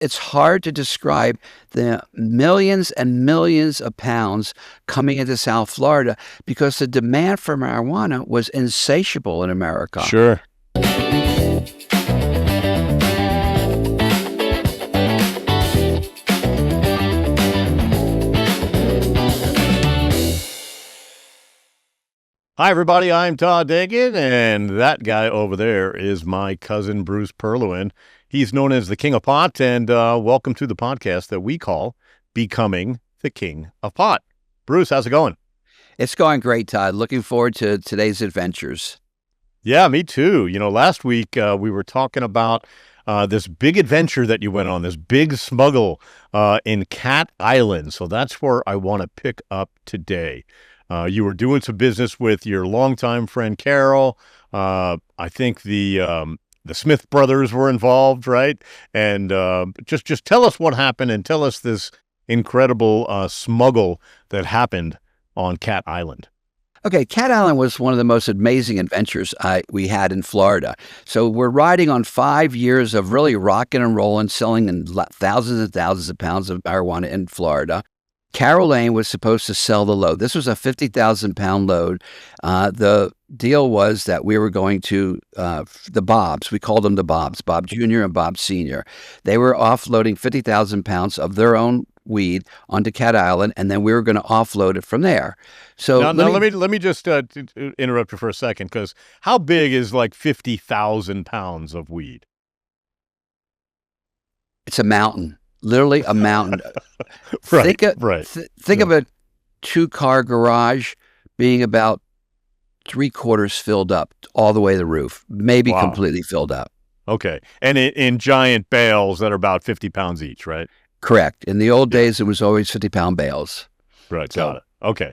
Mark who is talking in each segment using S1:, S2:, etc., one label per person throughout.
S1: it's hard to describe the millions and millions of pounds coming into South Florida because the demand for marijuana was insatiable in America.
S2: Sure. Hi, everybody. I'm Todd Denkin, and that guy over there is my cousin, Bruce Perlowin. He's known as the King of Pot, and welcome to the podcast that we call Becoming the King of Pot. Bruce, how's it going?
S1: It's going great, Todd. Looking forward to today's adventures.
S2: Yeah, me too. You know, last week we were talking about this big adventure that you went on, this big smuggle in Cat Island. So that's where I want to pick up today. You were doing some business with your longtime friend Carol. I think the Smith brothers were involved, right? And just tell us what happened and tell us this incredible smuggle that happened on Cat Island.
S1: Okay, Cat Island was one of the most amazing adventures we had in Florida. So we're riding on 5 years of really rocking and rolling, selling thousands and thousands of pounds of marijuana in Florida. Carol Lane was supposed to sell the load. This was a 50,000-pound load. The deal was that we were going to the Bobs. We called them the Bobs, Bob Jr. and Bob Sr. They were offloading 50,000 pounds of their own weed onto Cat Island, and then we were going to offload it from there. So
S2: let me just interrupt you for a second, because how big is like 50,000 pounds of weed?
S1: It's a mountain. Literally a mountain.
S2: Right.
S1: Think of a 2-car garage being about 3/4 filled up all the way to the roof, maybe completely filled up.
S2: Okay. And in giant bales that are about 50 pounds each, right?
S1: Correct. In the old days, it was always 50-pound bales.
S2: Right. Got it. Okay.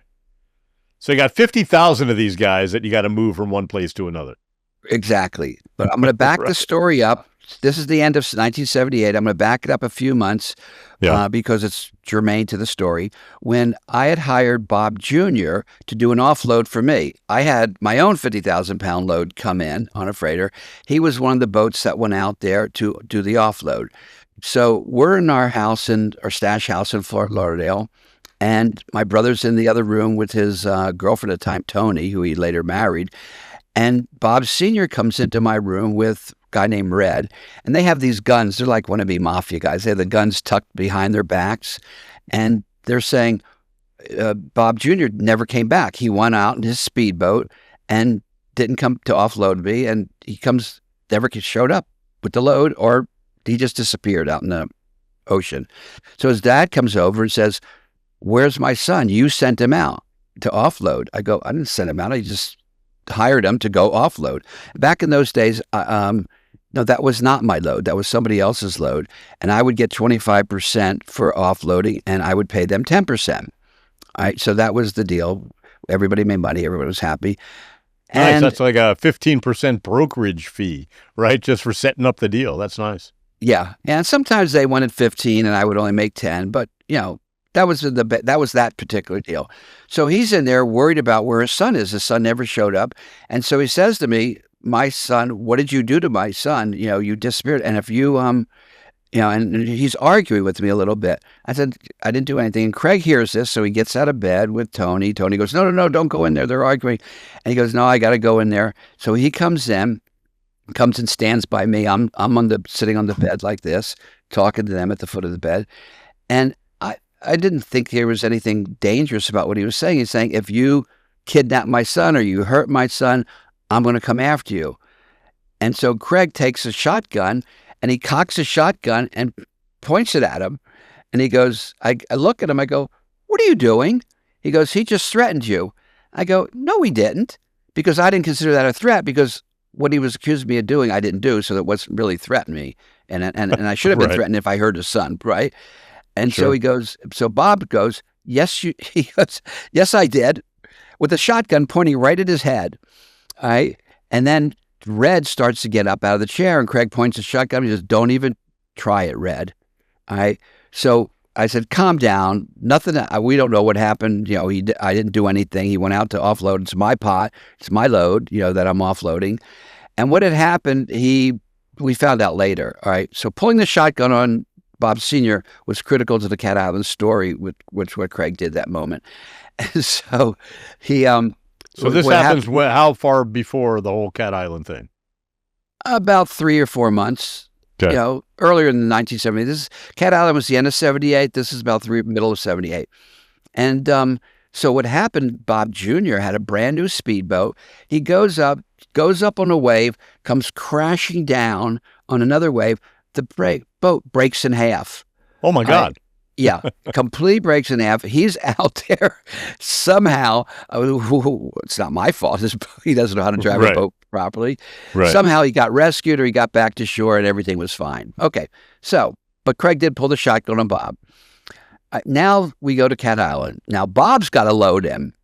S2: So you got 50,000 of these guys that you got to move from one place to another.
S1: Exactly. But I'm going to back the story up. This is the end of 1978. I'm going to back it up a few months because it's germane to the story. When I had hired Bob Jr. to do an offload for me, I had my own 50,000-pound load come in on a freighter. He was one of the boats that went out there to do the offload. So we're in our house, our stash house in Fort Lauderdale, and my brother's in the other room with his girlfriend at the time, Tony, who he later married. And Bob Sr. comes into my room with guy named Red, and they have these guns. They're like wannabe Mafia guys. They have the guns tucked behind their backs, and they're saying Bob Jr. never came back. He went out in his speedboat and didn't come to offload me, and he never showed up with the load, or he just disappeared out in the ocean. So his dad comes over and says, "Where's my son? You sent him out to offload." I go, "I didn't send him out. I just hired him to go offload." Back in those days, no, that was not my load. That was somebody else's load. And I would get 25% for offloading, and I would pay them 10%. All right, so that was the deal. Everybody made money. Everybody was happy.
S2: And nice. That's like a 15% brokerage fee, right? Just for setting up the deal. That's nice.
S1: Yeah. And sometimes they wanted 15 and I would only make 10, but that was that particular deal. So he's in there worried about where his son is. His son never showed up. And so he says to me, "My son, what did you do to my son? You disappeared. And if you, and he's arguing with me a little bit." I said, "I didn't do anything." And Craig hears this. So he gets out of bed with Tony. Tony goes, No, don't go in there. They're arguing. And he goes, "No, I got to go in there." So he comes and stands by me. I'm sitting on the bed like this, talking to them at the foot of the bed. And I didn't think there was anything dangerous about what he was saying. He's saying, "If you kidnap my son or you hurt my son, I'm going to come after you." And so Craig takes a shotgun and he cocks a shotgun and points it at him. And he goes, I look at him, I go, "What are you doing?" He goes, "He just threatened you." I go, "No, he didn't," because I didn't consider that a threat, because what he was accusing me of doing, I didn't do. So that wasn't really threatening me. And I should have been threatened if I hurt his son, right? And
S2: Sure.
S1: So Bob goes, he goes, "Yes, I did," with a shotgun pointing right at his head. All right. And then Red starts to get up out of the chair, and Craig points the shotgun. He says, "Don't even try it, Red." All right. So I said, "Calm down. Nothing. We don't know what happened. I didn't do anything. He went out to offload. It's my pot. It's my load, that I'm offloading." And what had happened, we found out later. All right. So pulling the shotgun on Bob Sr. was critical to the Cat Island story, which what Craig did that moment. And so he
S2: So this happens how far before the whole Cat Island thing?
S1: About 3 or 4 months.
S2: Okay.
S1: Earlier in the 1970s. Cat Island was the end of 78. This is about middle of 78. And so what happened, Bob Jr. had a brand new speedboat. He goes up on a wave, comes crashing down on another wave. The boat breaks in half.
S2: Oh, my God.
S1: Yeah, complete breaks in half. He's out there somehow. It's not my fault. He doesn't know how to drive a boat properly.
S2: Right.
S1: Somehow he got rescued or he got back to shore and everything was fine. Okay, but Craig did pull the shotgun on Bob. Now we go to Cat Island. Now Bob's got to load him.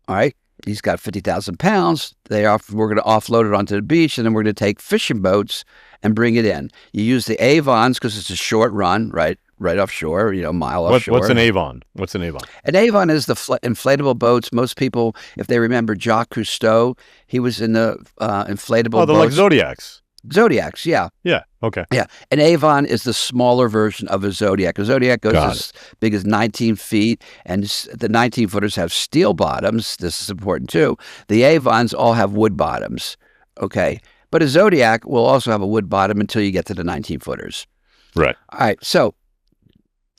S1: All right, he's got 50,000 pounds. We're going to offload it onto the beach, and then we're going to take fishing boats and bring it in. You use the Avons because it's a short run, right offshore, mile offshore.
S2: What's an Avon? What's an Avon?
S1: An Avon is the inflatable boats. Most people, if they remember Jacques Cousteau, he was in the inflatable boats.
S2: Oh, they're like Zodiacs.
S1: Zodiacs, yeah.
S2: Yeah, okay.
S1: Yeah, an Avon is the smaller version of a Zodiac. A Zodiac goes as big as 19 feet, and the 19-footers have steel bottoms. This is important, too. The Avons all have wood bottoms, okay? But a Zodiac will also have a wood bottom until you get to the 19-footers.
S2: Right.
S1: All right, so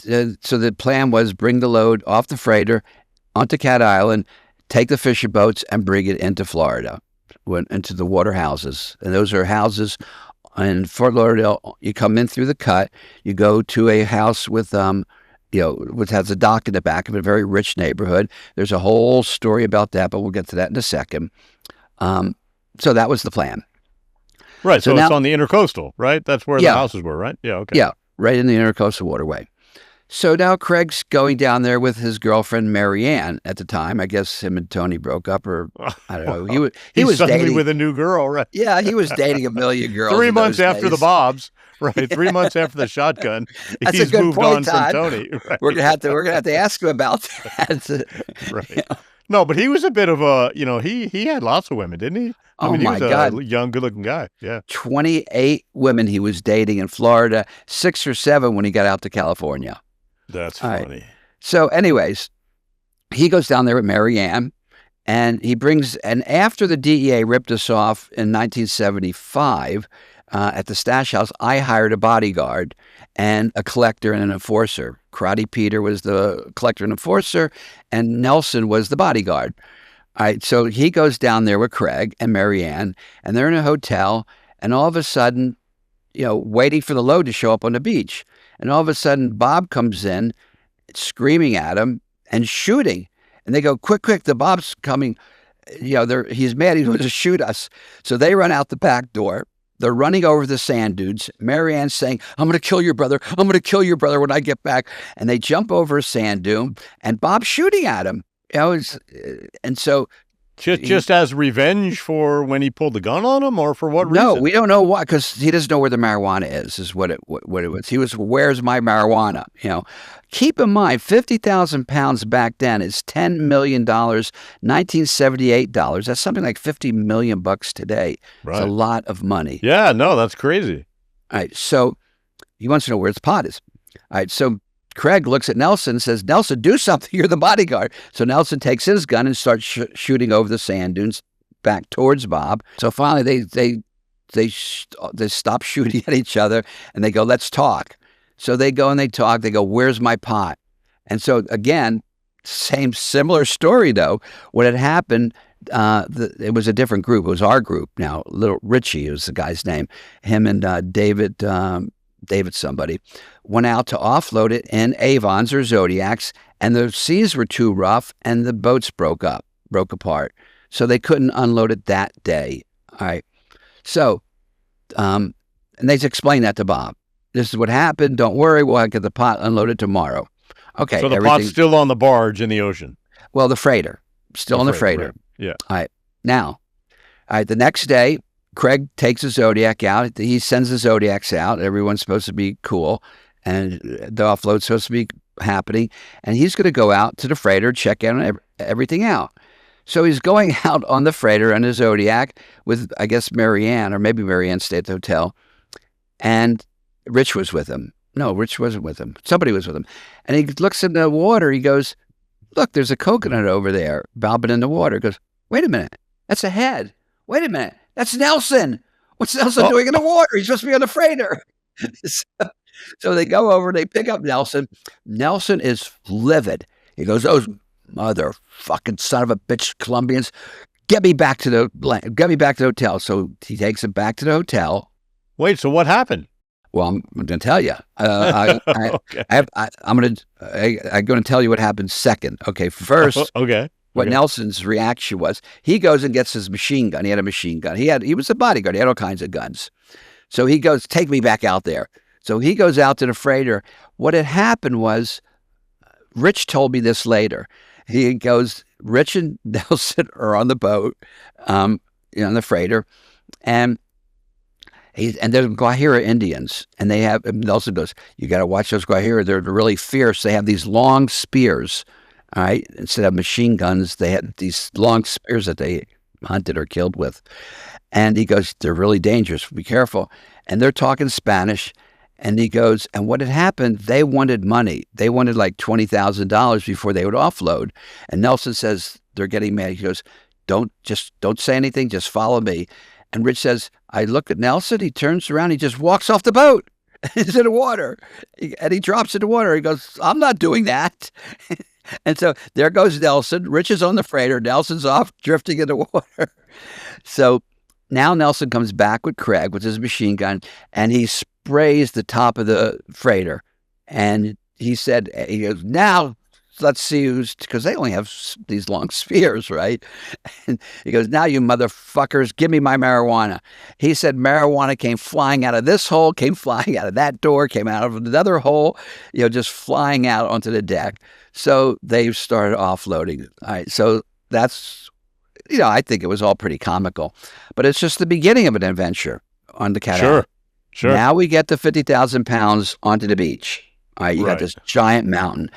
S1: the plan was bring the load off the freighter onto Cat Island, take the fishing boats, and bring it into Florida, into the water houses. And those are houses in Fort Lauderdale. You come in through the cut. You go to a house with, which has a dock in the back of it, a very rich neighborhood. There's a whole story about that, but we'll get to that in a second. So that was the plan.
S2: Right. So now, it's on the Intercoastal, right? That's where the houses were, right? Yeah. Okay.
S1: Yeah. Right in the Intercoastal Waterway. So now Craig's going down there with his girlfriend, Marianne, at the time. I guess him and Tony broke up, or I don't know. He was
S2: suddenly
S1: dating
S2: with a new girl, right?
S1: Yeah, he was dating a million girls.
S2: 3 months after the Bobs, right? 3 months after the shotgun,
S1: That's
S2: he's
S1: a good
S2: moved
S1: point,
S2: on
S1: Todd.
S2: from Tony. Right?
S1: We're gonna have to ask him about that.
S2: Right. No, but he was a bit of a, he had lots of women, didn't he?
S1: Oh,
S2: he
S1: my
S2: was
S1: God.
S2: A young, good-looking guy. Yeah.
S1: 28 women he was dating in Florida, 6 or 7 when he got out to California.
S2: That's funny.
S1: Right. So anyways, he goes down there with Marianne, and and after the DEA ripped us off in 1975 at the Stash House, I hired a bodyguard and a collector and an enforcer. Karate Peter was the collector and enforcer, and Nelson was the bodyguard. All right, so he goes down there with Craig and Marianne, and they're in a hotel, and all of a sudden, waiting for the load to show up on the beach. And all of a sudden, Bob comes in, screaming at him and shooting. And they go, quick, the Bob's coming. He's mad. He's going to shoot us. So they run out the back door. They're running over the sand dunes. Marianne's saying, I'm going to kill your brother. I'm going to kill your brother when I get back. And they jump over a sand dune, and Bob's shooting at him. And so...
S2: Just as revenge for when he pulled the gun on him, or for what reason?
S1: No, we don't know why, because he doesn't know where the marijuana is what it was. He was, where's my marijuana? Keep in mind, 50,000 pounds back then is $10 million, $1978. That's something like $50 million today. Right. It's a lot of money.
S2: Yeah, no, that's crazy.
S1: All right, so he wants to know where his pot is. All right, so Craig looks at Nelson and says, Nelson, do something. You're the bodyguard. So Nelson takes his gun and starts shooting over the sand dunes back towards Bob. So finally they stop shooting at each other and they go, let's talk. So they go and they talk. They go, where's my pot? And so again, similar story though. What had happened, it was a different group. It was our group now. Little Richie was the guy's name. Him and David somebody, went out to offload it in Avons or Zodiacs, and the seas were too rough, and the boats broke apart. So they couldn't unload it that day. All right. So, and they explained that to Bob. This is what happened. Don't worry. We'll get the pot unloaded tomorrow. Okay.
S2: So the pot's still on the barge in the ocean.
S1: Well, the freighter. Still on the freighter.
S2: Right. Yeah.
S1: All right. Now, the next day, Craig takes a Zodiac out. He sends the Zodiacs out. Everyone's supposed to be cool, and the offload's supposed to be happening. And he's going to go out to the freighter, check out everything out. So he's going out on the freighter on the Zodiac with, I guess, Marianne, or maybe Marianne stayed at the hotel, and Rich was with him. No, Rich wasn't with him. Somebody was with him. And he looks in the water. He goes, look, there's a coconut over there bobbing in the water. He goes, wait a minute. That's a head. Wait a minute. That's Nelson. What's Nelson doing in the water? He's supposed to be on the freighter. So they go over, they pick up Nelson. Nelson is livid. He goes, those motherfucking son of a bitch Colombians, get me back to the hotel. So he takes him back to the hotel.
S2: Wait, so what happened?
S1: Well, I'm going to tell you. I'm going to tell you what happened second. Okay, first.
S2: Okay.
S1: What Nelson's reaction was, he goes and gets his machine gun. He had a machine gun. He was a bodyguard. He had all kinds of guns. So he goes, take me back out there. So he goes out to the freighter. What had happened was, Rich told me this later. He goes, Rich and Nelson are on the boat, on the freighter, and they're Guajira Indians. And Nelson goes, you got to watch those Guajira. They're really fierce. They have these long spears. All right. Instead of machine guns, they had these long spears that they hunted or killed with. And he goes, they're really dangerous. Be careful. And they're talking Spanish. And he goes, and what had happened, they wanted money. They wanted like $20,000 before they would offload. And Nelson says, they're getting mad. He goes, don't say anything. Just follow me. And Rich says, I look at Nelson. He turns around. He just walks off the boat. He's in the water. And he drops in the water. He goes, I'm not doing that. And so there goes Nelson. Rich is on the freighter. Nelson's off drifting in the water. So now Nelson comes back with Craig with his machine gun, and he sprays the top of the freighter. And he goes, now let's see because they only have these long spears, right? And he goes, now you motherfuckers, give me my marijuana. He said marijuana came flying out of this hole, came flying out of that door, came out of another hole, just flying out onto the deck. So they started offloading. All right, so that's, I think it was all pretty comical. But it's just the beginning of an adventure on the Cat Island.
S2: Sure.
S1: Now we get the 50,000 pounds onto the beach. All right, you got this giant mountain.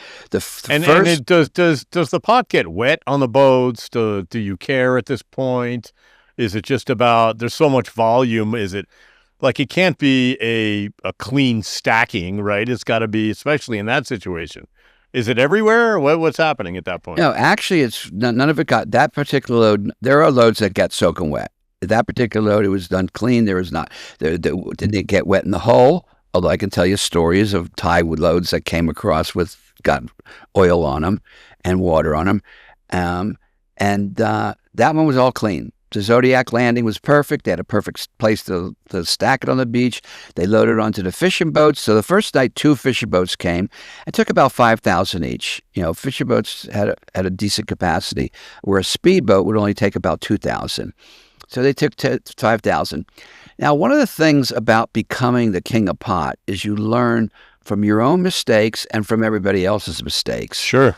S2: And does the pot get wet on the boats? Do you care at this point? Is it just about there's so much volume? Is it like it can't be a clean stacking, right? It's got to be, especially in that situation. Is it everywhere? What's happening at that point?
S1: No, actually, it's none of it got that particular load. There are loads that get soaking wet. That particular load, it was done clean. There was not. Didn't get wet in the hull. Although I can tell you stories of Thai loads that came across got oil on them and water on them. And that one was all clean. The Zodiac landing was perfect. They had a perfect place to stack it on the beach. They loaded onto the fishing boats. So the first night, 2 fishing boats came. It took about 5,000 each. Fishing boats had a decent capacity, where a speedboat would only take about 2,000. So they took 5,000. Now, one of the things about becoming the king of pot is you learn from your own mistakes and from everybody else's mistakes.
S2: Sure.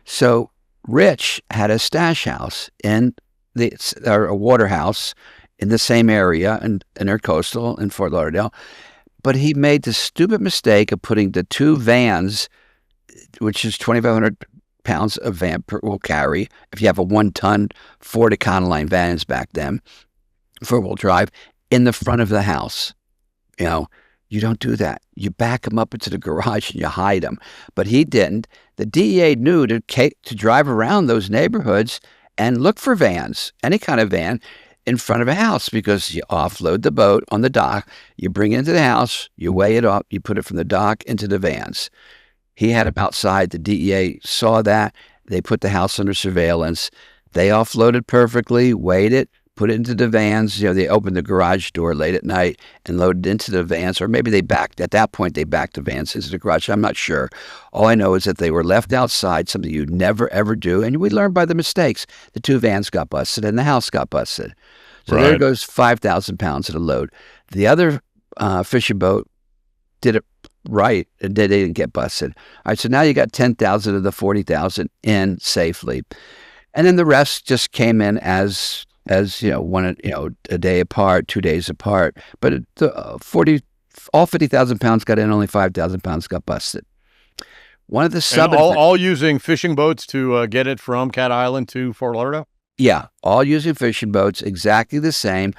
S1: So Rich had a stash house or a water house in the same area in their coastal in Fort Lauderdale. But he made the stupid mistake of putting the 2 vans, which is 2,500 pounds a van will carry. If you have a 1-ton Ford Econoline vans back then, 4-wheel drive, in the front of the house. You don't do that. You back them up into the garage and you hide them. But he didn't. The DEA knew to drive around those neighborhoods and look for vans, any kind of van, in front of a house, because you offload the boat on the dock, you bring it into the house, you weigh it up, you put it from the dock into the vans. He had them outside. The DEA saw that. They put the house under surveillance. They offloaded perfectly, weighed it, put it into the vans. They opened the garage door late at night and loaded into the vans, or maybe at that point, they backed the vans into the garage. I'm not sure. All I know is that they were left outside, something you'd never, ever do. And we learned by the mistakes. The 2 vans got busted and the house got busted. So There goes 5,000 pounds of the load. The other fishing boat did it right, and they didn't get busted. All right, so now you got 10,000 of the 40,000 in safely. And then the rest just came in as one, a day apart, 2 days apart. But all 50,000 pounds got in, only 5,000 pounds got busted. One of the
S2: all using fishing boats to get it from Cat Island to Fort Lauderdale?
S1: Yeah, all using fishing boats, exactly the same.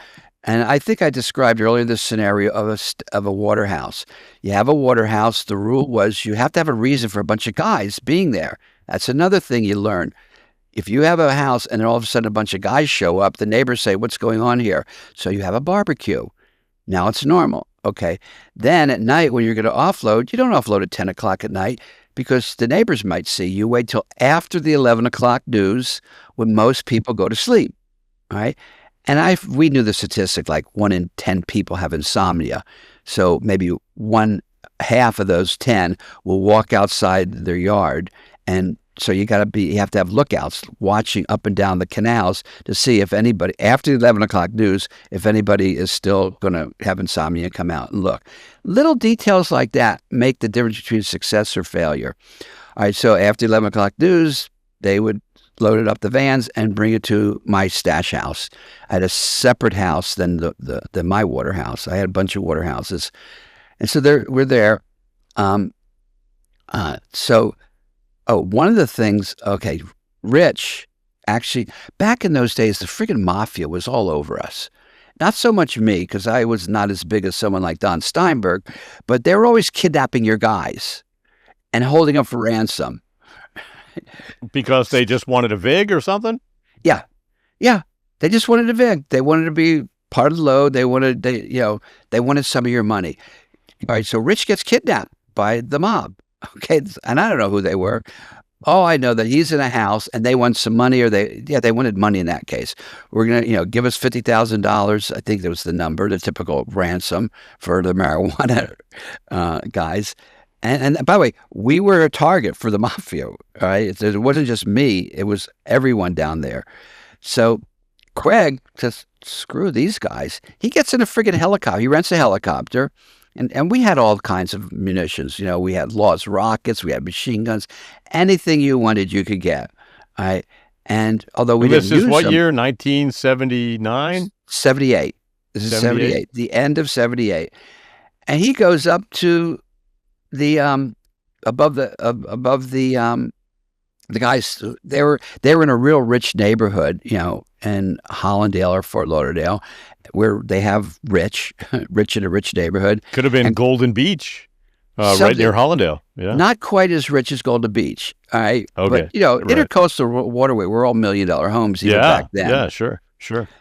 S1: And I think I described earlier this scenario of a water house. You have a water house. The rule was you have to have a reason for a bunch of guys being there. That's another thing you learn. If you have a house and then all of a sudden a bunch of guys show up, the neighbors say, what's going on here? So you have a barbecue. Now it's normal. Okay. Then at night when you're going to offload, you don't offload at 10 o'clock at night because the neighbors might see. You wait till after the 11 o'clock news when most people go to sleep. All right. And we knew the statistic, like 1 in 10 people have insomnia. So maybe half of those 10 will walk outside their yard. And so you have to have lookouts watching up and down the canals to see if anybody, after the 11 o'clock news, if anybody is still going to have insomnia and come out and look. Little details like that make the difference between success or failure. All right. So after 11 o'clock news, they would loaded up the vans and bring it to my stash house. I had a separate house than my water house. I had a bunch of water houses. And so we're there. One of the things, okay, Rich, actually, back in those days, the friggin' Mafia was all over us. Not so much me, because I was not as big as someone like Don Steinberg, but they were always kidnapping your guys and holding them for ransom.
S2: Because they just wanted a VIG or something?
S1: Yeah. They just wanted a VIG. They wanted to be part of the load. They wanted some of your money. All right. So Rich gets kidnapped by the mob. Okay. And I don't know who they were. Oh, I know that he's in a house and they want some money, they wanted money in that case. We're going to, give us $50,000. I think that was the number, the typical ransom for the marijuana guys. And by the way, we were a target for the Mafia, right? It wasn't just me. It was everyone down there. So Craig says, screw these guys. He gets in a friggin' helicopter. He rents a helicopter. And we had all kinds of munitions. We had Laws rockets. We had machine guns. Anything you wanted, you could get. All right? And although we didn't use them.
S2: This is what year? 1979?
S1: 78. This is 78. The end of 78. And he goes up to the above the guys. They were in a real rich neighborhood, in Hollandale or Fort Lauderdale, where they have rich in a rich neighborhood.
S2: Could have been Golden Beach, right near Hollandale. Yeah,
S1: not quite as rich as Golden Beach. All right,
S2: okay.
S1: But intercoastal waterway, we're all $1 million homes even back then.
S2: Yeah, sure.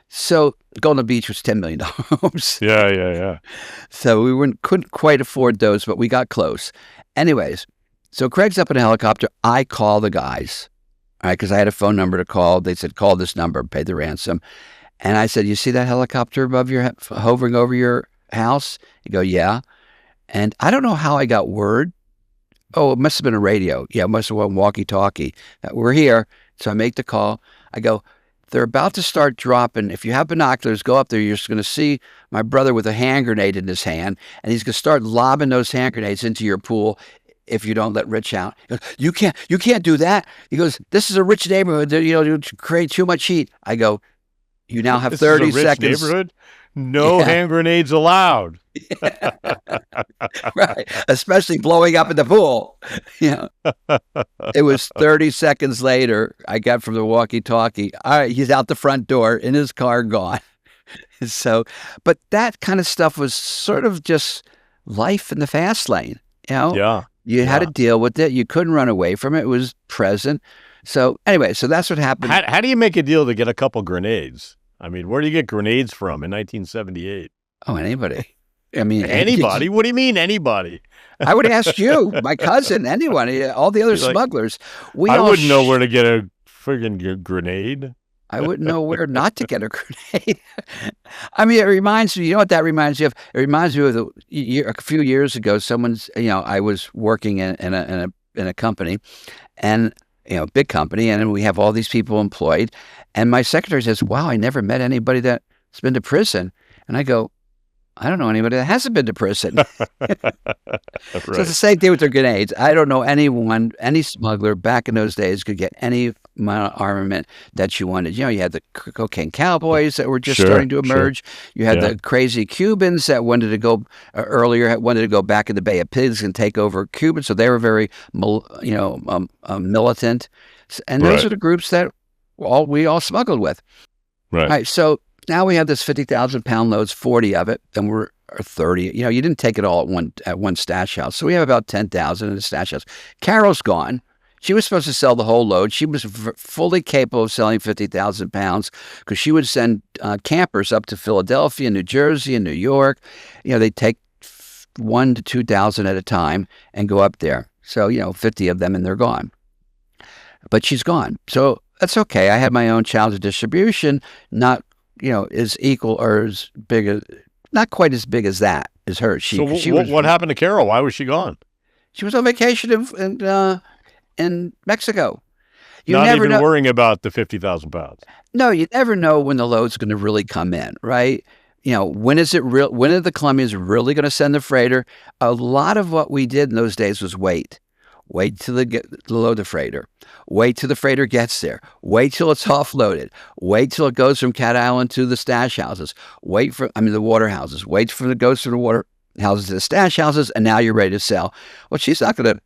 S1: So Golden Beach was $10 million homes.
S2: Yeah.
S1: So we couldn't quite afford those, but we got close. Anyways, so Craig's up in a helicopter. I call the guys, all right, because I had a phone number to call. They said, call this number, pay the ransom. And I said, you see that helicopter above hovering over your house? You go, yeah. And I don't know how I got word. Oh, it must have been a radio. Yeah, it must have been walkie-talkie. We're here. So I make the call. I go, they're about to start dropping. If you have binoculars, go up there. You're just going to see my brother with a hand grenade in his hand, and he's going to start lobbing those hand grenades into your pool if you don't let Rich out. He goes, you can't do that. He goes, this is a rich neighborhood. You create too much heat. I go, you now have 30
S2: this is a rich
S1: seconds.
S2: Neighborhood? No hand grenades allowed.
S1: Right. Especially blowing up in the pool. It was 30 seconds later, I got from the walkie-talkie, all right, he's out the front door in his car, gone. So, but that kind of stuff was sort of just life in the fast lane.
S2: Yeah.
S1: You had to deal with it. You couldn't run away from it. It was present. So anyway, so that's what happened.
S2: How do you make a deal to get a couple grenades? I mean, where do you get grenades from in 1978?
S1: Oh, anybody. I mean,
S2: anybody? What do you mean anybody?
S1: I would ask you, my cousin, anyone, all the other smugglers.
S2: I wouldn't know where to get a friggin' grenade.
S1: I wouldn't know where not to get a grenade. I mean, it reminds me, you know what that reminds me of? It reminds me of a few years ago, I was working in a company, and big company, and we have all these people employed. And my secretary says, wow, I never met anybody that's been to prison. And I go, I don't know anybody that hasn't been to prison.
S2: Right.
S1: So it's the same thing with their grenades. I don't know any smuggler back in those days could get any amount of armament that you wanted. You had the cocaine cowboys that were just starting to emerge. Sure. You had the crazy Cubans that wanted to go wanted to go back in the Bay of Pigs and take over Cuba. So they were very, militant. And those are the groups that we all smuggled with.
S2: Right.
S1: All right. So now we have this 50,000-pound loads, 40 of it, and we're or 30. You know, you didn't take it all at one stash house. So we have about 10,000 in the stash house. Carol's gone. She was supposed to sell the whole load. She was fully capable of selling 50,000 pounds because she would send campers up to Philadelphia, New Jersey, and New York. You know, they'd take 1,000 to 2,000 at a time and go up there. So, 50 of them and they're gone. But she's gone. So that's okay. I had my own channels of distribution, not, as equal or as big as, not quite as big as that as her.
S2: What happened to Carol? Why was she gone?
S1: She was on vacation in Mexico.
S2: Not even worrying about the 50,000 pounds.
S1: No, you never know when the load's going to really come in, right? When is it real? When are the Colombians really going to send the freighter? A lot of what we did in those days was wait till they load the freighter, wait till the freighter gets there, wait till it's offloaded, wait till it goes from Cat Island to the stash houses, the water houses, wait for it goes from the water houses to the stash houses, and now you're ready to sell. Well, she's not going to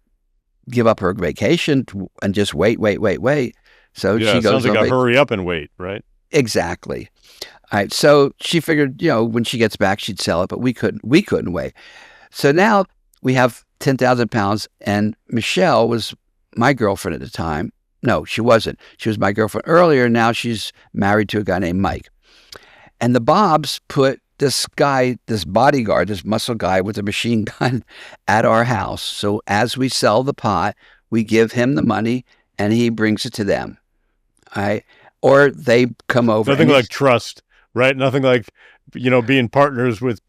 S1: give up her vacation and just wait. So
S2: yeah,
S1: she goes,
S2: sounds like a hurry up and wait, right?
S1: Exactly. All right. So she figured, when she gets back, she'd sell it, but we couldn't wait. So now we have 10,000 pounds, and Michelle was my girlfriend at the time. No, she wasn't. She was my girlfriend earlier. Now she's married to a guy named Mike. And the Bobs put this bodyguard, this muscle guy with a machine gun at our house. So as we sell the pot, we give him the money and he brings it to them. All right. Or they come over.
S2: Nothing like trust, right? Nothing like, being partners with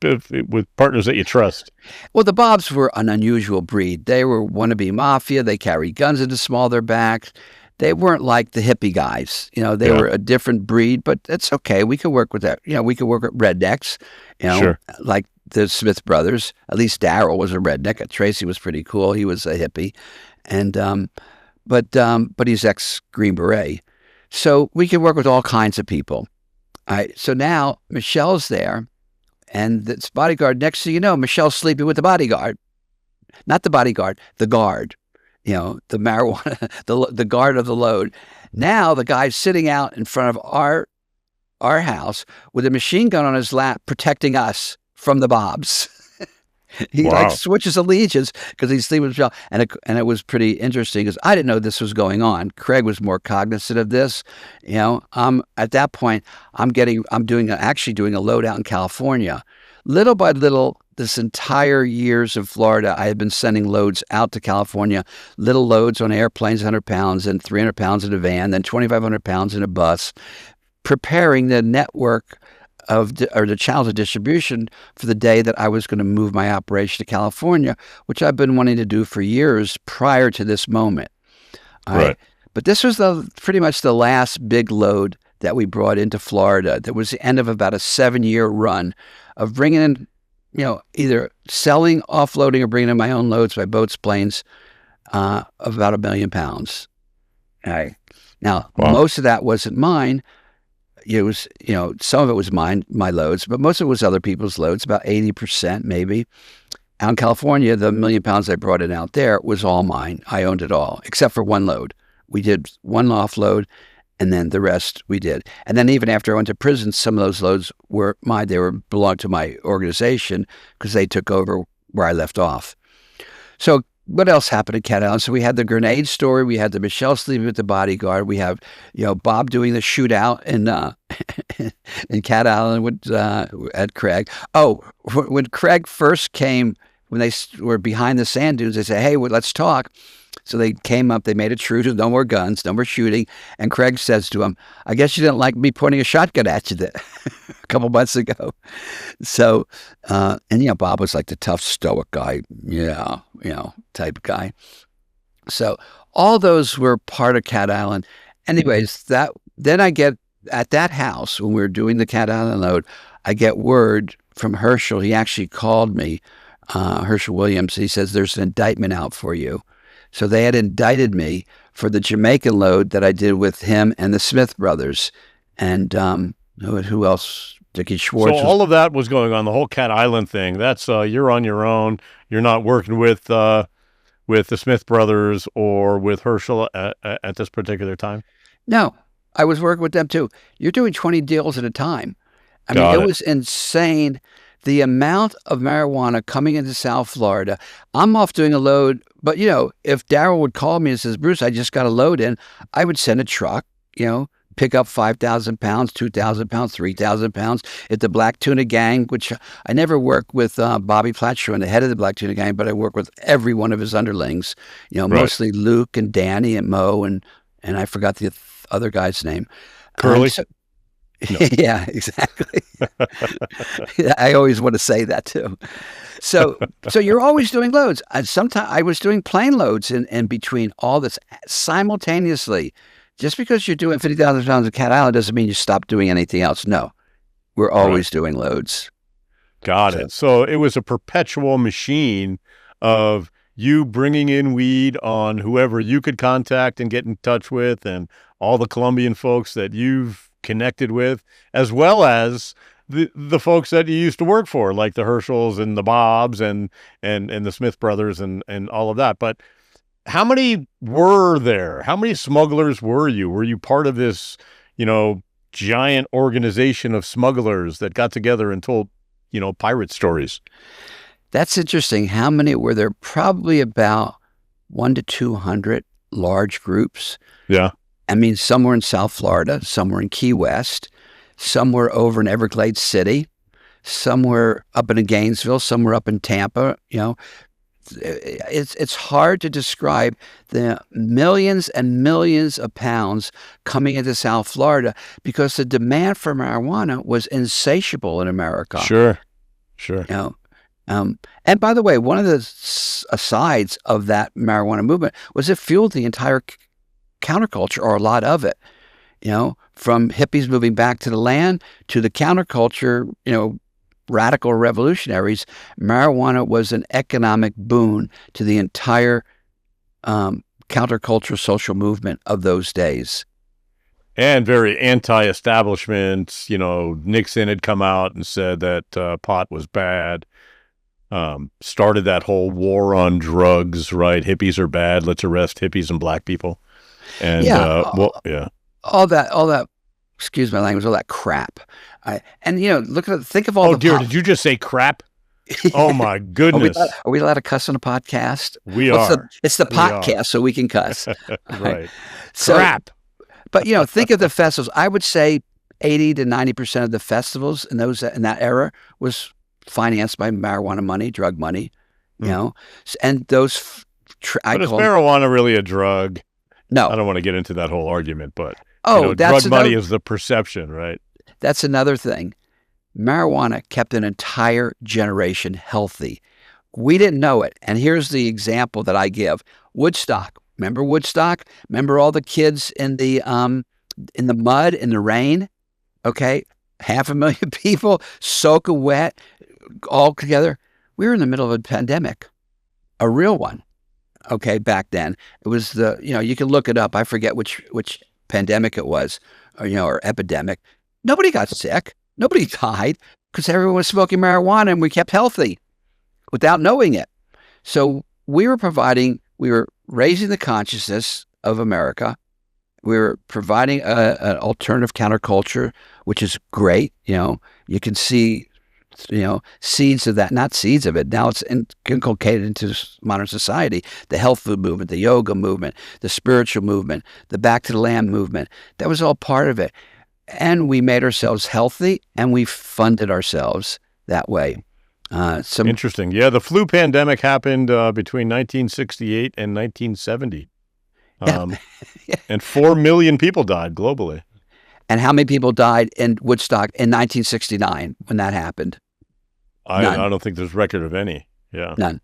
S2: partners that you trust.
S1: Well, the Bobs were an unusual breed. They were wannabe mafia. They carried guns into small their backs. They weren't like the hippie guys. They were a different breed, but it's okay. We could work with that. We could work with rednecks,
S2: Sure.
S1: like the Smith brothers. At least Darryl was a redneck. Tracy was pretty cool. He was a hippie. And, but he's ex-Green Beret. So we could work with all kinds of people. All right. So now Michelle's there, and this bodyguard, next thing you know, Michelle's sleeping with the bodyguard. Not the bodyguard, the guard. The marijuana, the guard of the load. Now the guy's sitting out in front of our house with a machine gun on his lap, protecting us from the Bobs. He switches allegiance because he's sleeping with Michelle, and it was pretty interesting because I didn't know this was going on. Craig was more cognizant of this. At that point, I'm doing a load out in California. Little by little, this entire years in Florida, I had been sending loads out to California, little loads on airplanes, 100 pounds, and 300 pounds in a van, then 2,500 pounds in a bus, preparing the network or the channels of distribution for the day that I was going to move my operation to California, which I've been wanting to do for years prior to this moment. All right. But this was pretty much the last big load that we brought into Florida. That was the end of about a 7-year run of bringing in, either selling, offloading, or bringing in my own loads by boats, planes, of about 1 million pounds. All right. Now, most of that wasn't mine. It was, some of it was my loads, but most of it was other people's loads, about 80% maybe. Out in California, the 1 million pounds I brought in out there was all mine. I owned it all, except for one load. We did one offload, and then the rest we did. And then even after I went to prison, some of those loads were mine. They belonged to my organization because they took over where I left off. So what else happened at Cat Island? So we had the grenade story. We had the Michelle sleeping with the bodyguard. We have, Bob doing the shootout in Cat Island at Craig. Oh, when Craig first came, when they were behind the sand dunes, they said, "Hey, let's talk." So they came up, they made a truce, no more guns, no more shooting. And Craig says to him, "I guess you didn't like me pointing a shotgun at you a couple months ago." So, Bob was like the tough, stoic guy, type guy. So all those were part of Cat Island. Anyways, then I get at that house when we were doing the Cat Island load, I get word from Herschel. He actually called me, Herschel Williams. He says, "There's an indictment out for you." So they had indicted me for the Jamaican load that I did with him and the Smith brothers. And who else? Dickie Schwartz.
S2: So all of that was going on, the whole Cat Island thing. That's you're on your own. You're not working with the Smith brothers or with Herschel at this particular time?
S1: No, I was working with them too. You're doing 20 deals at a time. I mean, it was insane. The amount of marijuana coming into South Florida. I'm off doing a load, but if Daryl would call me and says, Bruce, I just got a load in, I would send a truck, pick up 5,000 pounds, 2,000 pounds, 3,000 pounds. If the Black Tuna Gang, which I never worked with Bobby Plattshaw, the head of the Black Tuna Gang, but I work with every one of his underlings, mostly Luke and Danny and Mo, and I forgot the other guy's name.
S2: Curly?
S1: No. Yeah, exactly. I always want to say that too. So you're always doing loads. Sometimes I was doing plane loads in between all this simultaneously. Just because you're doing 50,000 pounds of Cat Island doesn't mean you stop doing anything else. No, we're always doing loads.
S2: Got it. So it was a perpetual machine of you bringing in weed on whoever you could contact and get in touch with, and all the Colombian folks that you've connected with, as well as the folks that you used to work for, like the Herschels and the Bobs and the Smith brothers and all of that. But how many were there? How many smugglers were you? Were you part of this, giant organization of smugglers that got together and told, pirate stories?
S1: That's interesting. How many were there? Probably about 100 to 200 large groups.
S2: Yeah.
S1: I mean, some were in South Florida, some were in Key West, some were over in Everglades City, some were up in Gainesville, some were up in Tampa. It's hard to describe the millions and millions of pounds coming into South Florida because the demand for marijuana was insatiable in America.
S2: Sure.
S1: And by the way, one of the sides of that marijuana movement was it fueled the entire counterculture, or a lot of it, from hippies moving back to the land to the counterculture, radical revolutionaries. Marijuana was an economic boon to the entire counterculture social movement of those days.
S2: And very anti-establishment. Nixon had come out and said that pot was bad. Started that whole war on drugs, right? Hippies are bad. Let's arrest hippies and black people. And all
S1: that. Excuse my language. All that crap. Think of all.
S2: Oh dear! Did you just say crap? Oh my goodness!
S1: Are we allowed to cuss on a podcast?
S2: We are.
S1: It's the podcast, so we can cuss.
S2: Right.
S1: Crap. But think of the festivals. I would say 80 to 90% of the festivals in that era was financed by marijuana money, drug money. And those.
S2: But is marijuana really a drug?
S1: No,
S2: I don't want to get into that whole argument, but
S1: that's
S2: drug money is the perception, right?
S1: That's another thing. Marijuana kept an entire generation healthy. We didn't know it. And here's the example that I give. Woodstock. Remember Woodstock? Remember all the kids in the mud, in the rain? Okay? 500,000 people soaking wet all together. We were in the middle of a pandemic, a real one. Okay, back then. It was you can look it up. I forget which pandemic it was, or epidemic. Nobody got sick. Nobody died because everyone was smoking marijuana and we kept healthy without knowing it. So we were raising the consciousness of America. We were providing an alternative counterculture, which is great. You can see, seeds of that, not seeds of it. Now it's inculcated into modern society. The health food movement, the yoga movement, the spiritual movement, the back to the land movement. That was all part of it. And we made ourselves healthy and we funded ourselves that way.
S2: Interesting. Yeah, the flu pandemic happened between 1968 and 1970. And 4 million people died globally.
S1: And how many people died in Woodstock in 1969 when that happened?
S2: I don't think there's record of any. Yeah.
S1: None.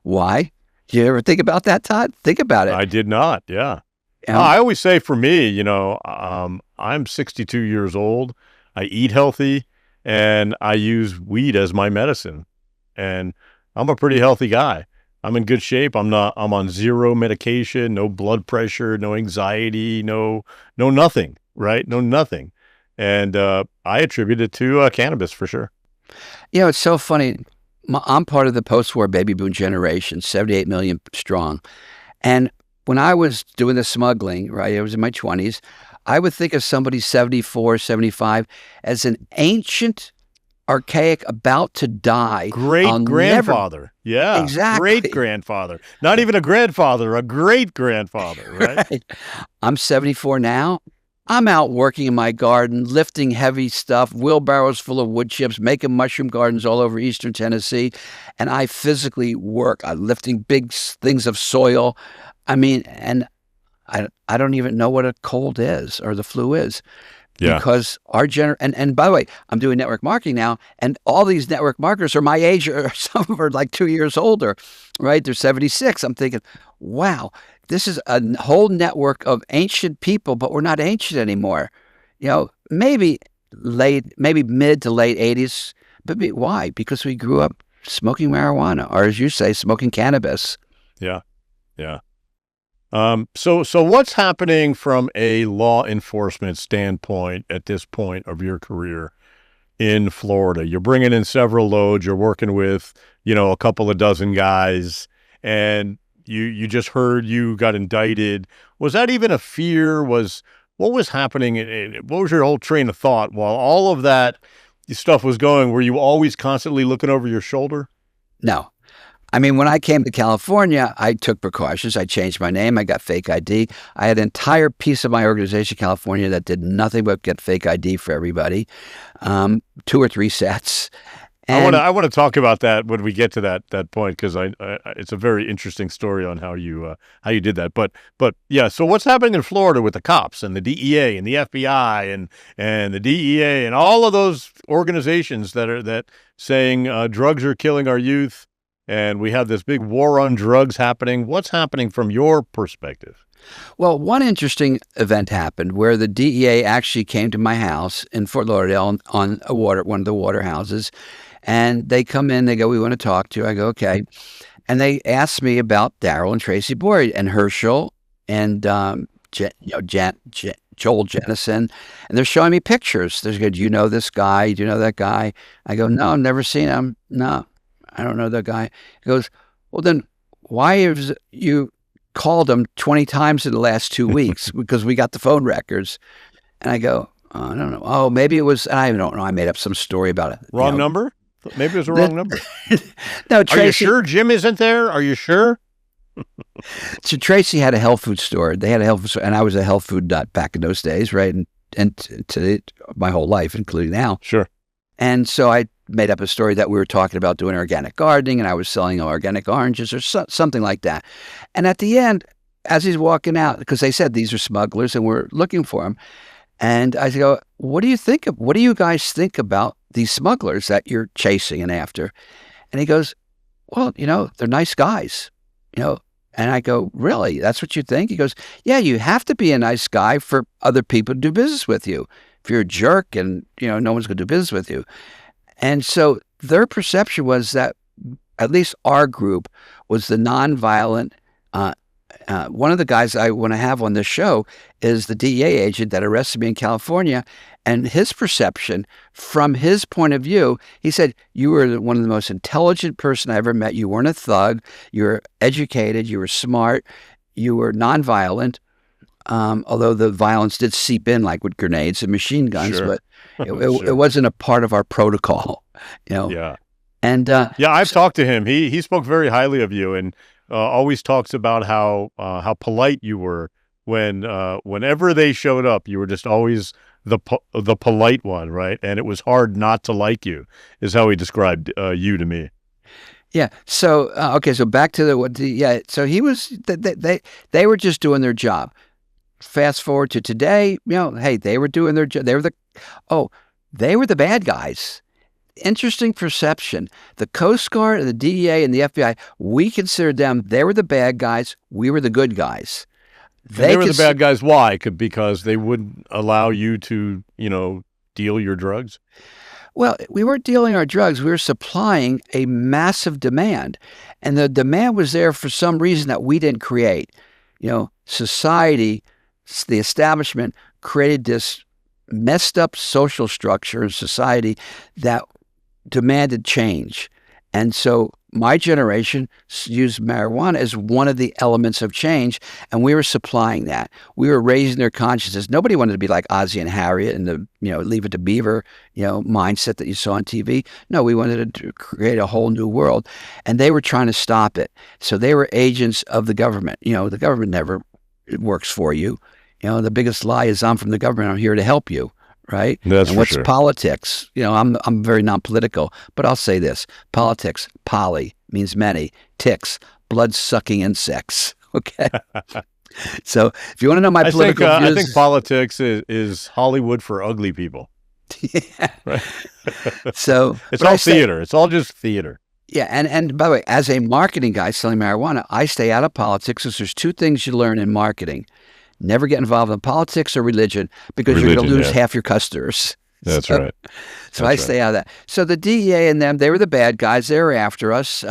S1: Why? Did you ever think about that, Todd? Think about it.
S2: I did not. Yeah. I always say for me, I'm 62 years old. I eat healthy and I use weed as my medicine. And I'm a pretty healthy guy. I'm in good shape. I'm on zero medication, no blood pressure, no anxiety, no nothing, right? No nothing. And I attribute it to cannabis for sure.
S1: It's so funny. I'm part of the post-war baby boom generation, 78 million strong. And when I was doing the smuggling, right, I was in my 20s, I would think of somebody 74, 75 as an ancient, archaic, about to die.
S2: Great-grandfather. Yeah.
S1: Exactly.
S2: Great-grandfather. Not even a grandfather, a great-grandfather, right?
S1: I'm 74 now. I'm out working in my garden, lifting heavy stuff, wheelbarrows full of wood chips, making mushroom gardens all over eastern Tennessee. And I physically work. I'm lifting big things of soil. I mean, and I don't even know what a cold is or the flu is.
S2: Yeah.
S1: Because our and by the way, I'm doing network marketing now, and all these network marketers are my age, or some of them are like 2 years older, right? They're 76. I'm thinking, wow, this is a whole network of ancient people, but we're not ancient anymore. Maybe mid to late 80s, but why? Because we grew up smoking marijuana, or as you say, smoking cannabis.
S2: Yeah, yeah. So what's happening from a law enforcement standpoint at this point of your career in Florida? You're bringing in several loads. You're working with, a couple of dozen guys, and you just heard you got indicted. Was that even a fear? What was happening? What was your whole train of thought while all of that stuff was going? Were you always constantly looking over your shoulder?
S1: No. I mean, when I came to California, I took precautions. I changed my name. I got fake ID. I had an entire piece of my organization, California, that did nothing but get fake ID for everybody, 2 or 3 sets. And
S2: I want to talk about that when we get to that point, because it's a very interesting story on how you did that. But yeah, so what's happening in Florida with the cops and the DEA and the FBI and the DEA and all of those organizations that saying drugs are killing our youth? And we have this big war on drugs happening. What's happening from your perspective?
S1: Well, one interesting event happened where the DEA actually came to my house in Fort Lauderdale on one of the water houses. And they come in, they go, "We want to talk to you." I go, "Okay." And they asked me about Daryl and Tracy Boyd and Herschel and Joel Jennison. And they're showing me pictures. They're going, "Do you know this guy? Do you know that guy?" I go, "No, I've never seen him. No, I don't know that guy." He goes, "Well, then why have you called him 20 times in the last 2 weeks?" Because we got the phone records. And I go, "Oh, I don't know. Oh, maybe it was, I don't know. I made up some story about it."
S2: Wrong number? Maybe it was a wrong number.
S1: No, Tracy.
S2: Are you sure Jim isn't there? Are you sure?
S1: So Tracy had a health food store. They had a health food store, and I was a health food nut back in those days, right? And to my whole life, including now.
S2: Sure.
S1: And so I made up a story that we were talking about doing organic gardening, and I was selling organic oranges or something like that. And at the end, as he's walking out, because they said these are smugglers and we're looking for him, and I go, what do you guys think about these smugglers that you're chasing and after? And he goes, "Well, they're nice guys, And I go, "Really? That's what you think?" He goes, "Yeah, you have to be a nice guy for other people to do business with you. If you're a jerk and, no one's going to do business with you." And so their perception was that at least our group was the nonviolent. One of the guys I want to have on this show is the DEA agent that arrested me in California. And his perception, from his point of view, he said, "You were one of the most intelligent person I ever met. You weren't a thug. You were educated. You were smart. You were nonviolent. Although the violence did seep in, like with grenades and machine guns,
S2: Sure.
S1: but
S2: Sure.
S1: it wasn't a part of our protocol,
S2: Yeah.
S1: And
S2: Yeah, I've talked to him. He spoke very highly of you, and always talks about how polite you were whenever they showed up. You were just always the polite one, right? And it was hard not to like you, is how he described you to me.
S1: Yeah. So okay. So back to So he was. They were just doing their job. Fast forward to today. Hey, they were doing their job. They were the bad guys. Interesting perception. The Coast Guard, and the DEA, and the FBI, we considered them. They were the bad guys. We were the good guys.
S2: They were the bad guys. Why? Because they wouldn't allow you to, deal your drugs?
S1: Well, we weren't dealing our drugs. We were supplying a massive demand. And the demand was there for some reason that we didn't create. Society, the establishment created this messed up social structure in society that demanded change. And so my generation used marijuana as one of the elements of change, and we were supplying that. We were raising their consciousness. Nobody wanted to be like Ozzie and Harriet and the, Leave It to Beaver, mindset that you saw on TV. No, we wanted to create a whole new world, and they were trying to stop it. So they were agents of the government. The government never works for you. The biggest lie is I'm from the government. I'm here to help you. Right?
S2: That's
S1: and
S2: for
S1: what's
S2: sure.
S1: Politics? I'm very non-political, but I'll say this. Politics, poly, means many. Ticks, blood-sucking insects. Okay? So if you want to know my political views...
S2: I think politics is Hollywood for ugly people.
S1: Yeah.
S2: Right?
S1: So
S2: it's all theater. It's all just theater.
S1: Yeah, and by the way, as a marketing guy selling marijuana, I stay out of politics because there's two things you learn in marketing. Never get involved in politics or religion because you're going to lose half your customers.
S2: That's right.
S1: So I stay out of that. So the DEA and them, they were the bad guys. They were after us.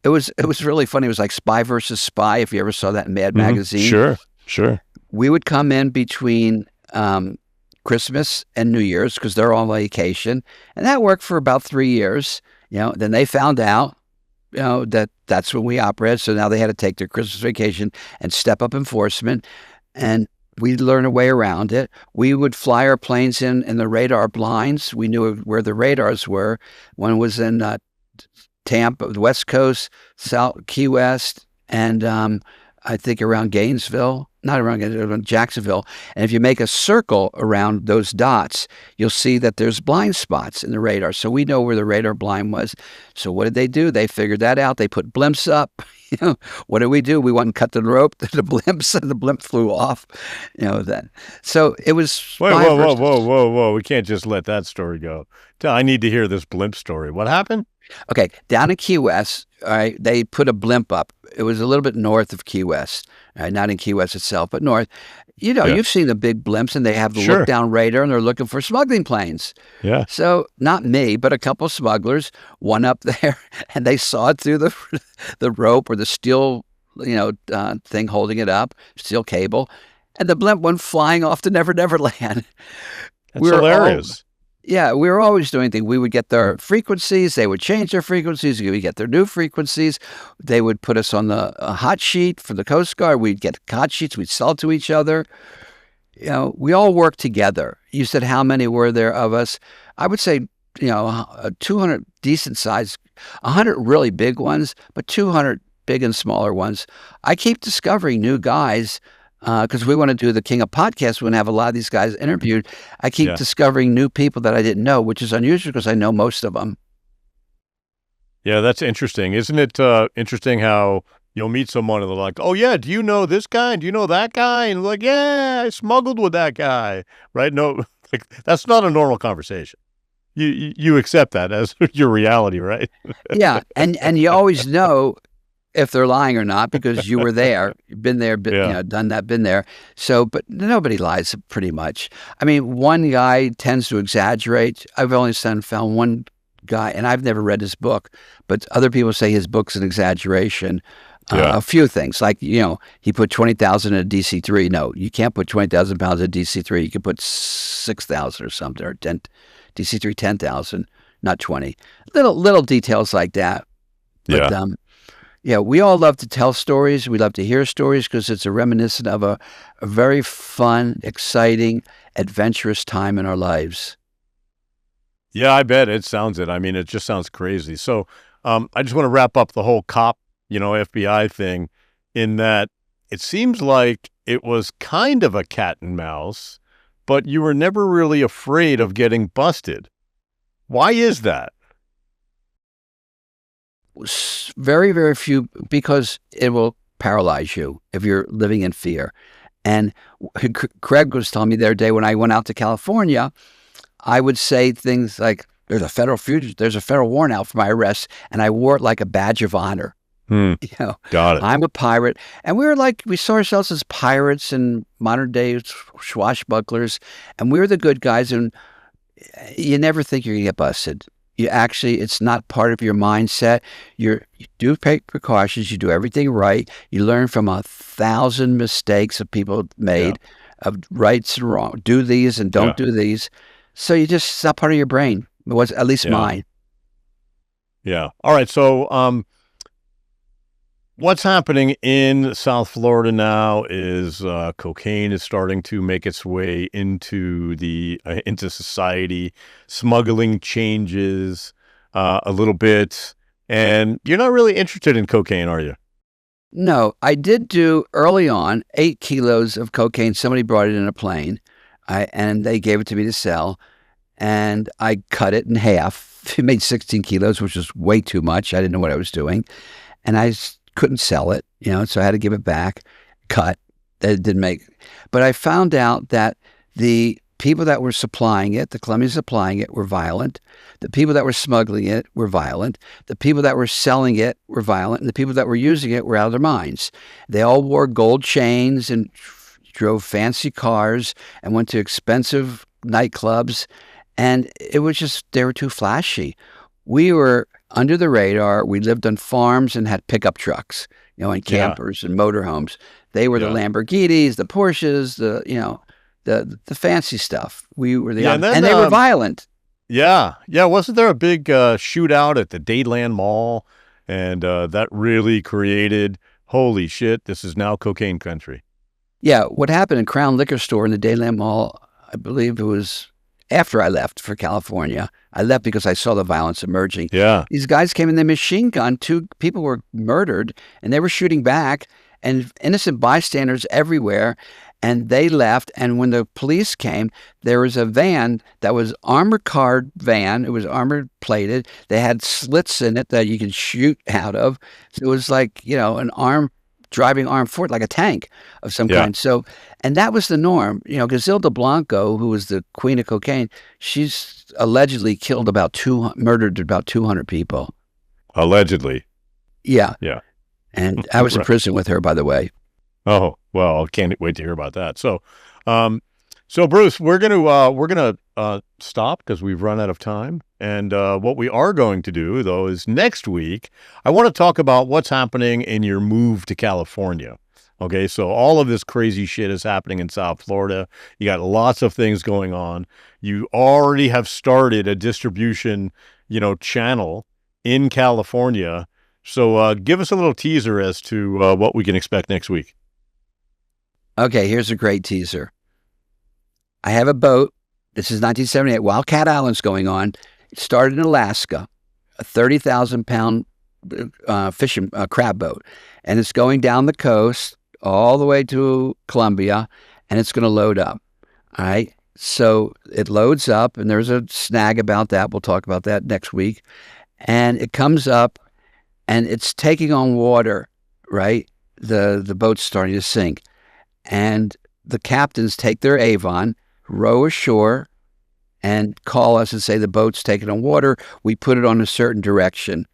S1: It was really funny. It was like Spy versus Spy, if you ever saw that in Mad Magazine.
S2: Sure.
S1: We would come in between Christmas and New Year's because they're on vacation. And that worked for about 3 years. Then they found out, that's when we operated. So now they had to take their Christmas vacation and step up enforcement. And we'd learn a way around it. We would fly our planes in the radar blinds. We knew where the radars were. One was in Tampa, the West Coast, South Key West, and I think around Gainesville. Not around Gainesville, around Jacksonville. And if you make a circle around those dots, you'll see that there's blind spots in the radar. So we know where the radar blind was. So what did they do? They figured that out. They put blimps up. What did we do? We went and cut the rope to the blimps, and the blimp flew off. Then. So it was.
S2: Whoa! We can't just let that story go. I need to hear this blimp story. What happened?
S1: Okay, down in Key West, all right, they put a blimp up. It was a little bit north of Key West, all right, not in Key West itself, but north. You've seen the big blimps, and they have the look-down radar, and they're looking for smuggling planes.
S2: Yeah.
S1: So not me, but a couple of smugglers, one up there, and they saw it through the rope or the steel, thing holding it up, steel cable, and the blimp went flying off to Never Never Land.
S2: That's hilarious.
S1: We were always doing things. We would get their frequencies. They would change their frequencies. We would get their new frequencies. They would put us on the hot sheet for the Coast Guard. We'd get hot sheets. We'd sell to each other. We all worked together. You said how many were there of us? I would say, 200 decent size, 100 really big ones, but 200 big and smaller ones. I keep discovering new guys. Because we want to do the King of Podcasts, we want to have a lot of these guys interviewed. I keep discovering new people that I didn't know, which is unusual because I know most of them.
S2: Yeah, that's interesting. Isn't it interesting how you'll meet someone and they're like, oh, yeah, do you know this guy? Do you know that guy? And like, yeah, I smuggled with that guy, right? No, that's not a normal conversation. You accept that as your reality, right?
S1: Yeah, and you always know if they're lying or not, because you were there, been there, done that, been there. So, but nobody lies pretty much. I mean, one guy tends to exaggerate. I've only found one guy, and I've never read his book, but other people say his book's an exaggeration. A few things, like, he put 20,000 in a DC-3. No, you can't put 20,000 pounds in a DC-3. You can put 6,000 or something, or 10, DC-3, 10,000, not 20. Little details like that. But, we all love to tell stories. We love to hear stories because it's a reminiscent of a very fun, exciting, adventurous time in our lives.
S2: Yeah, I bet it sounds it. I mean, it just sounds crazy. So I just want to wrap up the whole cop, FBI thing in that it seems like it was kind of a cat and mouse, but you were never really afraid of getting busted. Why is that?
S1: Very, very few, because it will paralyze you if you're living in fear. And Craig was telling me the other day when I went out to California, I would say things like, there's a federal warrant out for my arrest, and I wore it like a badge of honor.
S2: Got it.
S1: I'm a pirate. And we saw ourselves as pirates and modern day swashbucklers, and we were the good guys, and you never think you're going to get busted. It's not part of your mindset. You do take precautions. You do everything right. You learn from 1,000 mistakes that people made of rights and wrong. Do these and don't do these. So it's not part of your brain. It was at least mine.
S2: Yeah. All right. So, what's happening in South Florida now is cocaine is starting to make its way into society. Smuggling changes a little bit, and you're not really interested in cocaine, are you?
S1: No, I did do early on 8 kilos of cocaine. Somebody brought it in a plane, and they gave it to me to sell. And I cut it in half. It made 16 kilos, which was way too much. I didn't know what I was doing. And couldn't sell it, so I had to give it back, cut. That didn't make. But I found out that the people that were supplying it, the Colombians supplying it, were violent. The people that were smuggling it were violent. The people that were selling it were violent. And the people that were using it were out of their minds. They all wore gold chains and drove fancy cars and went to expensive nightclubs. And it was just, they were too flashy. We were under the radar. We lived on farms and had pickup trucks, and campers and motorhomes. They were the Lamborghinis, the Porsches, the fancy stuff. We were and they were violent.
S2: Yeah. Yeah. Wasn't there a big shootout at the Dayland Mall? And that really created, holy shit, this is now cocaine country.
S1: Yeah. What happened in Crown Liquor Store in the Dayland Mall, I believe it was after I left for California. I left because I saw the violence emerging.
S2: Yeah.
S1: These guys came in their machine gun. 2 people were murdered, and they were shooting back, and innocent bystanders everywhere. And they left. And when the police came, there was a van that was armored car van. It was armored plated. They had slits in it that you could shoot out of. So it was like, an driving armed fort, like a tank of some kind. So, and that was the norm. Gazilda Blanco, who was the queen of cocaine, she's allegedly murdered about 200 people.
S2: Allegedly.
S1: Yeah.
S2: Yeah.
S1: And I was in prison with her, by the way.
S2: Oh, well, I can't wait to hear about that. So, Bruce, we're gonna stop because we've run out of time. And what we are going to do, though, is next week, I want to talk about what's happening in your move to California. Okay, so all of this crazy shit is happening in South Florida. You got lots of things going on. You already have started a distribution, channel in California. So give us a little teaser as to what we can expect next week.
S1: Okay, here's a great teaser. I have a boat. This is 1978 while Cat Island's going on. It started in Alaska, a 30,000-pound fishing crab boat. And it's going down the coast all the way to Colombia, and it's going to load up. All right? So it loads up, and there's a snag about that. We'll talk about that next week. And it comes up, and it's taking on water, right? The boat's starting to sink. And the captains take their Avon, row ashore, and call us and say the boat's taking on water. We put it on a certain direction.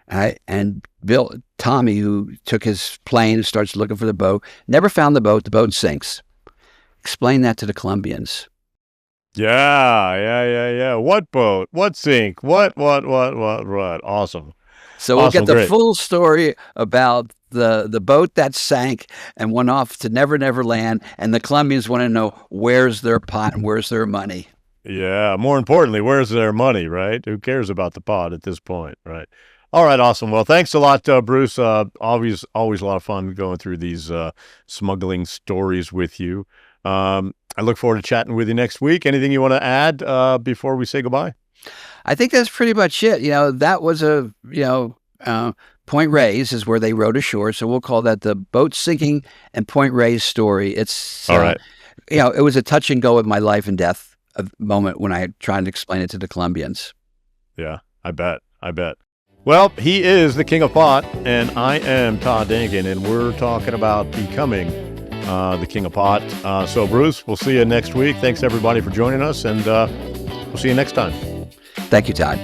S1: And Tommy, who took his plane and starts looking for the boat, never found the boat. The boat sinks. Explain that to the Colombians.
S2: Yeah. What boat? What sink? What? Awesome.
S1: So we'll get the full story about the boat that sank and went off to Never Never Land, and the Colombians want to know where's their pot and where's their money.
S2: Yeah, more importantly, where's their money, right? Who cares about the pot at this point, right? All right, awesome. Well, thanks a lot, Bruce. Always a lot of fun going through these smuggling stories with you. I look forward to chatting with you next week. Anything you want to add before we say goodbye?
S1: I think that's pretty much it. That was Point Reyes is where they rowed ashore, so we'll call that the boat sinking and Point Reyes story. It's
S2: all right.
S1: It was a touch and go of my life and death moment when I tried to explain it to the Colombians.
S2: Yeah, I bet. Well, he is the King of Pot, and I am Todd Denkin, and we're talking about becoming the King of Pot. So, Bruce, we'll see you next week. Thanks, everybody, for joining us, and we'll see you next time.
S1: Thank you, Todd.